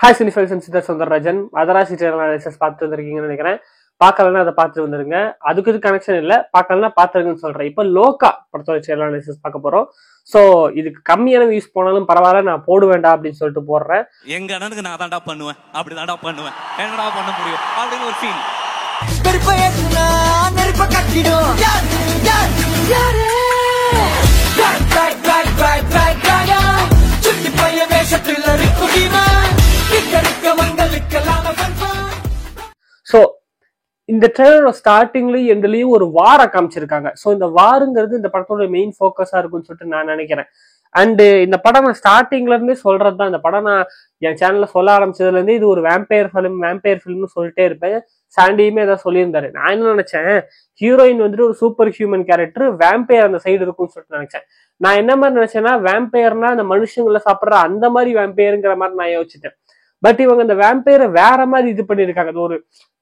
Hi cinephiles and சித்தர் Sundararajan Madrasi channel analysis பார்த்துட்டு வந்திருக்கீங்கன்னு நினைக்கிறேன். பார்க்கலன்னா அதை பார்த்துட்டு வந்துருங்க. அதுக்கு இது கனெக்ஷன் இல்லை, பார்க்கலன்னா பார்த்துருங்கன்னு சொல்றேன். இப்போ லோகா படத்தோட சேனல் அனாலிசிஸ் பார்க்க போறோம். ஸோ இதுக்கு கம்மியான வியூஸ் போனாலும் பரவாயில்ல, நான் போட வேண்டாம் அப்படின்னு சொல்லிட்டு போடுறேன். எங்க அண்ணனுக்கு நான் தாண்டா பண்ணுவேன், அப்படி தாண்டா பண்ணுவேன், என்னடா பண்ண முடியும் அப்படின்னு ஒரு ஃபீல். ஸோ இந்த ட்ரெயிலரோட ஸ்டார்டிங்லயும் எண்ட்லயும் ஒரு வார காமிச்சிருக்காங்க. ஸோ இந்த வாருங்கிறது இந்த படத்தோட மெயின் ஃபோக்கஸா இருக்கும்னு சொல்லிட்டு நான் நினைக்கிறேன். அண்ட் இந்த படம் நான் ஸ்டார்டிங்ல இருந்தே சொல்றதுதான், இந்த படம் நான் என் சேனல்ல சொல்ல ஆரம்பிச்சதுல இருந்து இது ஒரு வேம்பயர் ஃபிலிம்னு சொல்லிட்டே இருப்பேன். சாண்டியுமே ஏதாவது சொல்லியிருந்தாரு. நான் என்ன நினைச்சேன், ஹீரோயின் வந்துட்டு ஒரு சூப்பர் ஹியூமன் கேரக்டர், வேம்பயர் அந்த சைடு இருக்கும்னு சொல்லிட்டு நினைச்சேன். நான் என்ன மாதிரி நினைச்சேன்னா, வேம்பயர்னா அந்த மனுஷங்களை சாப்பிட்ற அந்த மாதிரி வேம்பயருங்கிற மாதிரி நான் யோசிச்சிட்டேன். பட் இவங்க இந்த வேம்பயரை வேற மாதிரி இது பண்ணிருக்காங்க. அது ஒரு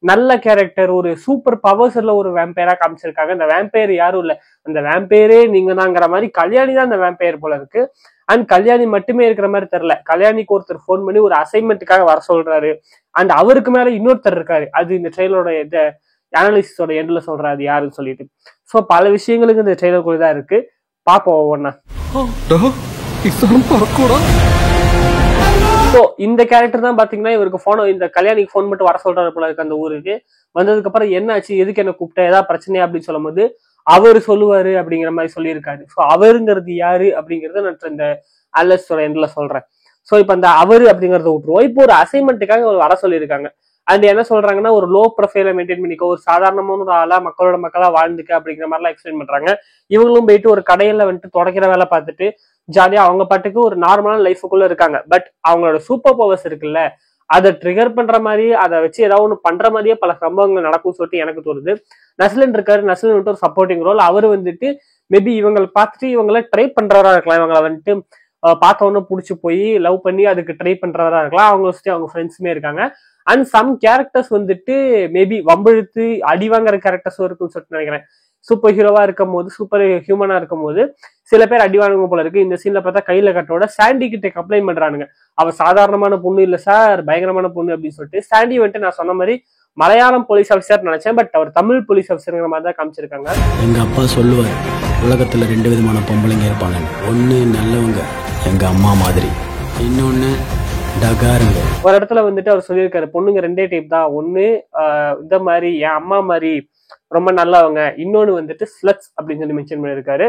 நல்ல கேரக்டர், ஒரு சூப்பர் பவர்ஸ் உள்ள ஒரு வேம்பயரா காமிச்சிருக்காங்க. இந்த வேம்பயர் யாரும் இல்ல, அந்த வேம்பயரே நீங்க தான்ங்கிற மாதிரி கல்யாணி தான் அந்த வேம்பயர் போல இருக்கு. அண்ட் கல்யாணி மட்டுமே இருக்கிற மாதிரி தெரியல. கல்யாணிக்கு ஒருத்தர் போன் பண்ணி ஒரு அசைன்மெண்ட்டுக்காக வர சொல்றாரு. அண்ட் அவருக்கு மேல இன்னொருத்தர் இருக்காரு. அது இந்த ட்ரெயிலரோட இந்த அனாலிசிஸோட எண்ட்ல சொல்றாரு யாருன்னு சொல்லிட்டு. ஸோ பல விஷயங்களுக்கு இந்த ட்ரெயிலருக்குள்ள தான் இருக்கு. பாப்போம் ஒவ்வொன்னா. ஸோ இந்த கேரக்டர் தான் பாத்தீங்கன்னா இவருக்கு போன், இந்த கல்யாணிக்கு போன் மட்டும் வர சொல்றாரு போல இருக்கு அந்த ஊருக்கு. வந்ததுக்கு அப்புறம் என்ன ஆச்சு, எதுக்கு என்ன கூப்பிட்ட, ஏதாவது பிரச்சனையா அப்படின்னு சொல்லும் போது அவரு சொல்லுவாரு அப்படிங்கிற மாதிரி சொல்லியிருக்காரு. ஸோ அவருங்கிறது யாரு அப்படிங்கறத நான் இந்த அலஸோட எண்ட்ல சொல்றேன். ஸோ இப்ப அந்த அவரு அப்படிங்கறத விட்டுருவோம். இப்போ ஒரு அசைன்மெண்ட்டுக்காக வர சொல்லியிருக்காங்க. அண்ட் என்ன சொல்றாங்கன்னா, ஒரு லோ ப்ரொஃபைல மெயின்டைன் பண்ணிக்க, ஒரு சாதாரணமான ஒரு ஆளா மக்களோட மக்களா வாழ்ந்துக்க அப்படிங்கிற மாதிரிலாம் எக்ஸ்பிளைன் பண்றாங்க. இவங்களும் போயிட்டு ஒரு கடையில வந்துட்டு தொடக்கிற வேலை பார்த்துட்டு ஜாலியா அவங்க பாட்டுக்கு ஒரு நார்மலான லைஃபுக்குள்ள இருக்காங்க. பட் அவங்களோட சூப்பர் பவர்ஸ் இருக்குல்ல, அதை ட்ரிகர் பண்ற மாதிரி, அதை வச்சு ஏதாவது ஒண்ணு பண்ற மாதிரியே பல சம்பவங்கள் நடக்கும்னு சொல்லிட்டு எனக்கு தோணுது. நஸ்லின் இருக்காரு, நஸ்லின் வந்துட்டு ஒரு சப்போர்ட்டிங் ரோல். அவரு வந்துட்டு மேபி இவங்களை பார்த்துட்டு இவங்களை ட்ரை பண்றவரா இருக்கலாம். இவங்களை வந்துட்டு பார்த்தவொன்னு பிடிச்சி போய் லவ் பண்ணி அதுக்கு ட்ரை பண்றவரா இருக்கலாம். அவங்க வச்சுட்டு அவங்க ஃப்ரெண்ட்ஸுமே இருக்காங்க. அண்ட் சம் கேரக்டர்ஸ் வந்துட்டு மேபி வம்பிழுத்து அடி வாங்குற கேரக்டர்ஸும் இருக்குன்னு சொல்லிட்டு நினைக்கிறேன். சூப்பர் ஹீரோவா இருக்கும் போது, சூப்பர் ஹியூமனா இருக்கும் போது சில பேர் அடி வாங்குங்க போல இருக்கு. இந்த சீன்ல பார்த்தா கையில கட்டோட சாண்டி கிட்ட கம்ப்ளைண்ட் பண்றானுங்க, அவ சாதாரணமான பொண்ணு இல்ல சார், பயங்கரமான பொண்ணு அப்படின்னு சொல்லிட்டு. சாண்டி வந்துட்டு நான் சொன்ன மாதிரி மலையாளம் போலீஸ் ஆஃபீஸர் நினைச்சேன், பட் அவர் தமிழ் போலீஸ் ஆஃபீஸருங்கிற மாதிரி தான் காமிச்சிருக்காங்க. எங்க அப்பா சொல்லுவார், உலகத்துல 2 விதமான பொம்பளைங்க இருப்பாங்க. ஒண்ணு நல்லவங்க, எங்க அம்மா மாதிரி, இன்னொன்னு டகாருங்க. ஒரு இடத்துல வந்துட்டு அவர் சொல்லியிருக்காரு, பொண்ணுங்க 2 டைப் தான். ஒண்ணு இந்த மாதிரி என் அம்மா மாதிரி ரொம்ப நல்லவங்க, இன்னொன்னு வந்துட்டு ஸ்லட்ஸ் அப்படின்னு சொல்லி மென்ஷன் பண்ணியிருக்காரு.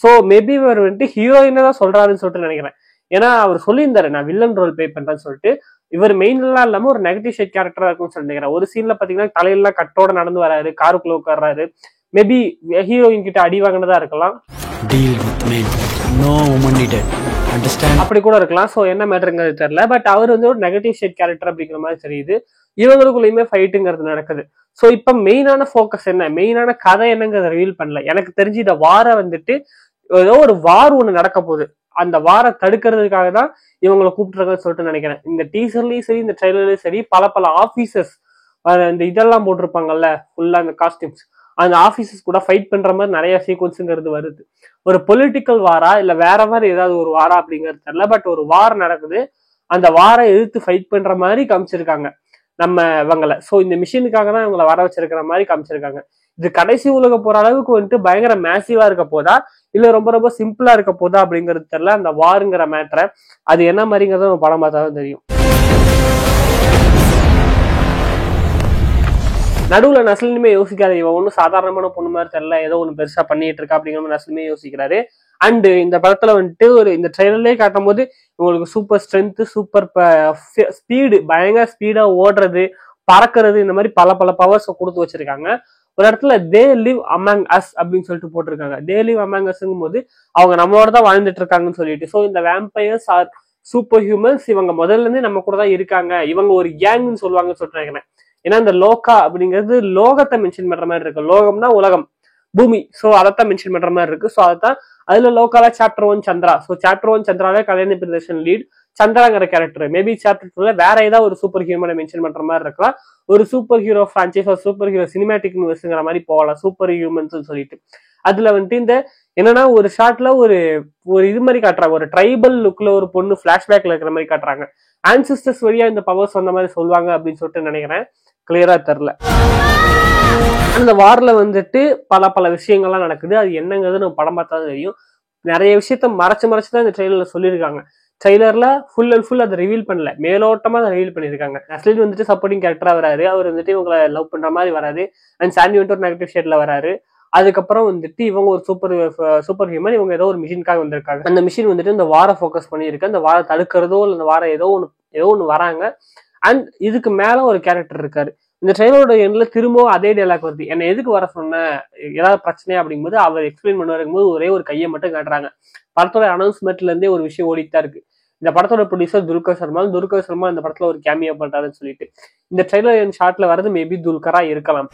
ஸோ மேபி இவர் வந்துட்டு ஹீரோயினை தான் சொல்றாருன்னு சொல்லிட்டு நினைக்கிறேன். ஏன்னா அவர் சொல்லியிருந்தாரு நான் வில்லன் ரோல் பிளே பண்றேன்னு சொல்லிட்டு. இவர் மெயின்லாம் இல்லாம ஒரு நெகட்டிவ் ஷேட் கேரக்டரா இருக்கும்னு சொல்லி நினைக்கிறேன். ஒரு சீன்ல பாத்தீங்கன்னா தலையெல்லாம் கட்டோட நடந்து வராரு, காருக்குள்ள உட்கார்றாரு. மேபி ஹீரோயின் கிட்ட அடி வாங்கினதா இருக்கலாம், அப்படி கூட இருக்கலாம். ஸோ என்ன மேட்டருங்கிறது தெரியல. பட் அவர் வந்து ஒரு நெகட்டிவ் ஷேட் கேரக்டர் அப்படிங்கிற மாதிரி தெரியுது. இவங்களுக்குள்ளயுமே ஃபைட்டுங்கிறது நடக்குது. ஸோ இப்ப மெயினான ஃபோக்கஸ் என்ன, மெயினான கதை என்னங்கிறத ரிவீல் பண்ணல. எனக்கு தெரிஞ்சு இந்த வார வந்துட்டு ஏதோ ஒரு வார் ஒண்ணு நடக்க போகுது. அந்த வார தடுக்கிறதுக்காக தான் இவங்களை கூப்பிட்டுருக்கன்னு சொல்லிட்டு நினைக்கிறேன். இந்த டீசர்லயும் சரி, இந்த ட்ரெய்லர்லயும் சரி, பல ஆபீசர்ஸ் இந்த இதெல்லாம் போட்டிருப்பாங்கல்ல ஃபுல்லா அந்த காஸ்டியூம்ஸ், அந்த ஆபீசர்ஸ் கூட ஃபைட் பண்ற மாதிரி நிறைய சீக்வன்ஸுங்கிறது வருது. ஒரு பொலிட்டிக்கல் வாரா இல்ல வேற மாதிரி ஏதாவது ஒரு வாரா அப்படிங்கிறது தெரியல. பட் ஒரு வார் நடக்குது, அந்த வாரை எதிர்த்து ஃபைட் பண்ற மாதிரி காமிச்சிருக்காங்க நம்ம இவங்களை. ஸோ இந்த மிஷினுக்காக தான் இவங்களை வர வச்சிருக்கிற மாதிரி காமிச்சிருக்காங்க. இது கடைசி உலக போற அளவுக்கு வந்துட்டு பயங்கர மேசிவா இருக்க போதா இல்ல ரொம்ப சிம்பிளா இருக்க போதா அப்படிங்கிறது தெரியல. அந்த வாருங்கிற மேட்டரை அது என்ன மாதிரிங்கிறத நம்ம படம் பார்த்தாதான் தெரியும். நடுவுல நஸ்லினுமே யோசிக்காரு, இவன் ஒன்னும் சாதாரணமான பொண்ணு மாதிரி தெரியல, ஏதோ ஒண்ணு பெருசா பண்ணிட்டு இருக்கா அப்படிங்கிற மாதிரி நஸ்லினுமே யோசிக்கிறாரு. அண்ட் இந்த படத்துல வந்துட்டு ஒரு இந்த ட்ரெயிலர்லயே காட்டும் போது உங்களுக்கு சூப்பர் ஸ்ட்ரென்த், சூப்பர் ஸ்பீடு, பயங்கர ஸ்பீடா ஓடுறது, பறக்கிறது, இந்த மாதிரி பல பவர்ஸ் கொடுத்து வச்சிருக்காங்க. ஒரு இடத்துல தே லிவ் அமங் அஸ் அப்படின்னு சொல்லிட்டு போட்டிருக்காங்க. தே லிவ் அமங் அஸ்ங்கும் போது அவங்க நம்மளோட தான் வாழ்ந்துட்டு இருக்காங்கன்னு சொல்லிட்டு. ஸோ இந்த வேம்பயர்ஸ் ஆர் சூப்பர் ஹியூமன்ஸ், இவங்க முதல்ல இருந்து நம்ம கூட தான் இருக்காங்க, இவங்க ஒரு கேங்னு சொல்லுவாங்கன்னு சொல்லிட்டு நினைக்கிறேன். ஏன்னா இந்த லோகா அப்படிங்கிறது லோகத்தை மென்ஷன் பண்ற மாதிரி இருக்கு. லோகம்னா உலகம், பூமி. ஸோ அதைத்தான் மென்ஷன் பண்ற மாதிரி இருக்கு. ஸோ அதைத்தான் அதுல லோகால சாப்டர் 1 சந்திரா. ஸோ சாப்டர் 1 சந்திரால கல்யாணி பிரியதர்ஷன் லீட், சந்திராங்கிற கேரக்டர். மேபி சாப்டர் 2ல வேற ஏதாவது ஒரு சூப்பர் ஹியூமனை மென்ஷன் பண்ற மாதிரி இருக்கலாம். ஒரு சூப்பர் ஹீரோ பிரான்ச்சைஸ், ஒரு சூப்பர் ஹீரோ சினிமேட்டிக் யூனிவர்ஸ்ங்கிற மாதிரி போகலாம், சூப்பர் ஹியூமன்ஸ் சொல்லிட்டு. அதுல வந்துட்டு இந்த என்னன்னா ஒரு ஷார்ட்ல ஒரு இது மாதிரி காட்டுறாங்க, ஒரு ட்ரைபல் லுக்ல ஒரு பொண்ணு பிளாஷ்பேக்ல இருக்கிற மாதிரி காட்டுறாங்க. ஆன்சிஸ்டர்ஸ் வழியா இந்த பவர்ஸ் வந்த மாதிரி சொல்லுவாங்க அப்படின்னு சொல்லிட்டு நினைக்கிறேன். கிளியரா தெரியல. அந்த வார்ல வந்துட்டு பல விஷயங்கள்லாம் நடக்குது. அது என்னங்கிறது நம்ம படம் பார்த்தா தெரியும். நிறைய விஷயத்த மறைச்சுதான் இந்த ட்ரெய்லர்ல சொல்லியிருக்காங்க. ட்ரெய்லர்ல ஃபுல் அண்ட் ஃபுல் அதை ரிவீல் பண்ணல, மேலோட்டமா அதை ரிவீல் பண்ணியிருக்காங்க. அஸ்லின் வந்துட்டு சப்போர்ட்டிங் கேரக்டரா வராரு. அவர் வந்துட்டு இவங்களை லவ் பண்ற மாதிரி வராது. அண்ட் சாண்டி வந்துட்டு ஒரு நெகட்டிவ் ஷேட்ல வராரு. அதுக்கப்புறம் வந்துட்டு இவங்க ஒரு சூப்பர் ஹியூமன், இவங்க ஏதோ ஒரு மிஷினுக்காக வந்திருக்காங்க. அந்த மிஷின் வந்துட்டு இந்த வாரை ஃபோக்கஸ் பண்ணியிருக்கு. அந்த வாரை தடுக்கிறதோ இல்லை அந்த வாரை ஏதோ ஒன்று வராங்க. அண்ட் இதுக்கு மேல ஒரு கேரக்டர் இருக்காரு. இந்த ட்ரெயிலரோட எண்ட்ல திரும்பவும் அதே டைலாக் வருது, என்ன எதுக்கு வர சொன்ன, ஏதாவது பிரச்சனையா அப்படிங்கும்போது அவர் எக்ஸ்பிளைன் பண்ணுவாருங்கும்போது ஒரே ஒரு கையை மட்டும் காட்டுறாங்க. படத்தோட அனௌன்ஸ்மெண்ட்ல இருந்தே ஒரு விஷயம் ஓடித்தான் இருக்கு. இந்த படத்தோட ப்ரொடியூசர் துல்கர் சர்மா இந்த படத்துல ஒரு கேமியோ பண்றாருன்னு சொல்லிட்டு இந்த ட்ரெய்லர் ஷார்ட்ல வரது மேபி துல்கரா இருக்கலாம்.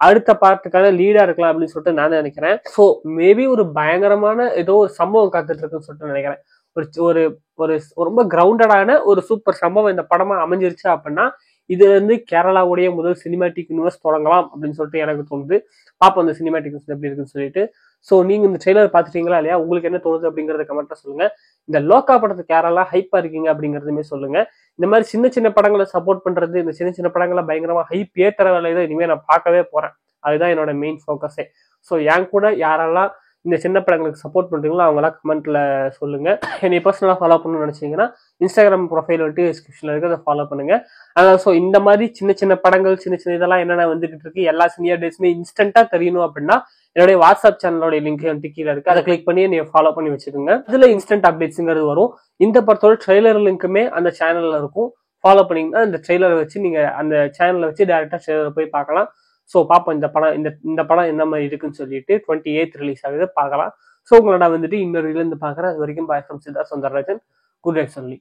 அடுத்த பார்ட்டுக்கான லீடா இருக்கலாம் அப்படின்னு சொல்லிட்டு நான் நினைக்கிறேன். ஸோ மேபி ஒரு பயங்கரமான ஏதோ ஒரு சம்பவம் காத்துட்டு இருக்குன்னு சொல்லிட்டு நினைக்கிறேன். ஒரு ஒரு ரொம்ப கிரவுண்டடான ஒரு சூப்பர் சம்பவம் இந்த படமா அமைஞ்சிருச்சு அப்படின்னா இதுல இருந்து கேரளாவுடைய முதல் சினிமாட்டிக் யூனிவர்ஸ் தொடங்கலாம் அப்படின்னு சொல்லிட்டு எனக்கு தோணுது. பாப்போம் அந்த சினிமாட்டிக் யூனிவர்ஸ் எப்படி இருக்குன்னு சொல்லிட்டு. ஸோ நீங்க இந்த ட்ரெய்லர் பார்த்துட்டீங்களா இல்லையா, உங்களுக்கு என்ன தோணுது அப்படிங்கறத கமெண்ட்ல சொல்லுங்க. இந்த லோக்கா படத்துக்கு யாரெல்லாம் ஹைப்பா இருக்கீங்க அப்படிங்கறதுமே சொல்லுங்க. இந்த மாதிரி சின்ன படங்களை சப்போர்ட் பண்றது, இந்த சின்ன படங்களை பயங்கரமா ஹைப் ஏற்றுற வேலையை தான் இனிமே நான் பார்க்கவே போறேன். அதுதான் என்னோட மெயின் ஃபோக்கஸே. ஸோ என் கூட யாரெல்லாம் இந்த சின்ன படங்களுக்கு சப்போர்ட் பண்றீங்களோ அவங்களாம் கமெண்ட்ல சொல்லுங்க. என்னை பர்சனலா ஃபாலோ பண்ணணும்னு நினைச்சீங்கன்னா இன்ஸ்டாகிராம் ப்ரொஃபைல் வந்துட்டு டிஸ்கிரிப்ஷன்ல இருக்கு, அதை ஃபாலோ பண்ணுங்க. ஸோ இந்த மாதிரி சின்ன படங்கள் சின்ன இதெல்லாம் என்னென்ன வந்துட்டு இருக்கு, எல்லா சீனியர் டேஸுமே இன்ஸ்டன்டா தெரியணும் அப்படின்னா என்னுடைய வாட்ஸ்அப் சேனலோட லிங்க் வந்துட்டு கீழே இருக்கு, அதை கிளிக் பண்ணி நீங்க ஃபாலோ பண்ணி வச்சுக்கோங்க. இதுல இன்ஸ்டன்ட் அப்டேட்ஸ்ங்கிறது வரும். இந்த படத்தோட ட்ரெய்லர் லிங்க்குமே அந்த சேனல்ல இருக்கும். ஃபாலோ பண்ணீங்கன்னா இந்த ட்ரெய்லரை வச்சு நீங்க அந்த சேனல்ல வச்சு டைரக்டா ட்ரெய்லர் போய் பார்க்கலாம். ஸோ பார்ப்போம் இந்த படம் என்ன மாதிரி இருக்குன்னு சொல்லிட்டு 28th ரிலீஸ் ஆகுது, பார்க்கலாம். ஸோ உங்களோட வந்துட்டு இன்னொரு இதுல இருந்து பார்க்குறேன். அது வரைக்கும் bye from Siddharth Sundararajan. Good night சொல்லி.